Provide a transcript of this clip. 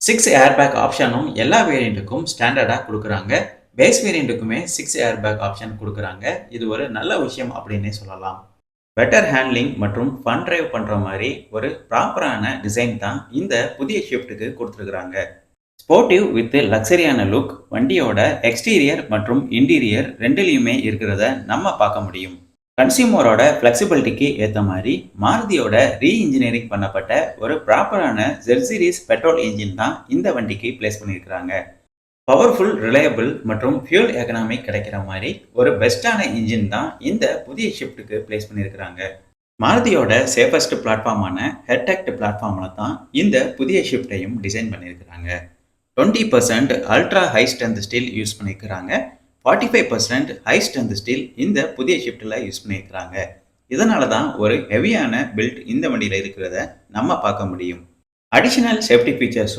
6 airbag ஆப்ஷனும் எல்லா வேரியண்ட்டுக்கும் ஸ்டாண்டர்டா குடுக்குறாங்க. பேஸ் வேரியண்ட்டுக்குமே 6 ஏர்பேக் ஆப்ஷன் குடுக்குறாங்க. இது ஒரு நல்ல விஷயம் அப்படின்னே சொல்லலாம். பெட்டர் ஹேண்ட்லிங் மற்றும் ஃபன் டிரைவ் பண்ற மாரி ஒரு ப்ராப்பரான டிசைன் தான் இந்த புதிய ஷிஃப்ட்டுக்கு குடுத்துருக்காங்க. ஸ்போர்ட்டிவ் வித் லக்ஸரியான லுக் வண்டியோட எக்ஸ்டீரியர் மற்றும் இன்டீரியர் 2லயுமே இருக்கிறத நம்ம பார்க்க முடியும். கன்சியூமரோட ஃப்ளெக்சிபிலிட்டிக்கு ஏத்த மாரி மாருதியோட இன்ஜினியரிங் பண்ணப்பட்ட ஒரு ப்ராப்பரான ஜெட் சீரிஸ் பெட்ரோல் என்ஜின் தான் இந்த வண்டிக்கு பிளேஸ் பண்ணியிருக்கிறாங்க. பவர்ஃபுல், ரிலையபிள் மற்றும் ஃபியூல் எகனாமிக் கிடைக்கிற மாரி ஒரு பெஸ்ட்டான இன்ஜின் தான் இந்த புதிய ஷிஃப்ட்டுக்கு பிளேஸ் பண்ணியிருக்கிறாங்க. மாருதியோட சேஃபஸ்ட் பிளாட்ஃபார்மான ஹெர்டெக்ட் பிளாட்ஃபார்ம்ல தான் இந்த புதிய ஷிஃப்ட்டையும் டிசைன் பண்ணியிருக்கிறாங்க. 20% ultra high strength steel use பண்ணியிருக்கிறாங்க. 45% ஹை ஸ்ட்ரென்த் ஸ்டீல் இந்த புதிய ஷிஃப்ட்டில் யூஸ் பண்ணியிருக்கிறாங்க. இதனால தான் ஒரு ஹெவியான பில்ட் இந்த வண்டியில் இருக்கிறத நம்ம பார்க்க முடியும். Additional safety ஃபீச்சர்ஸும்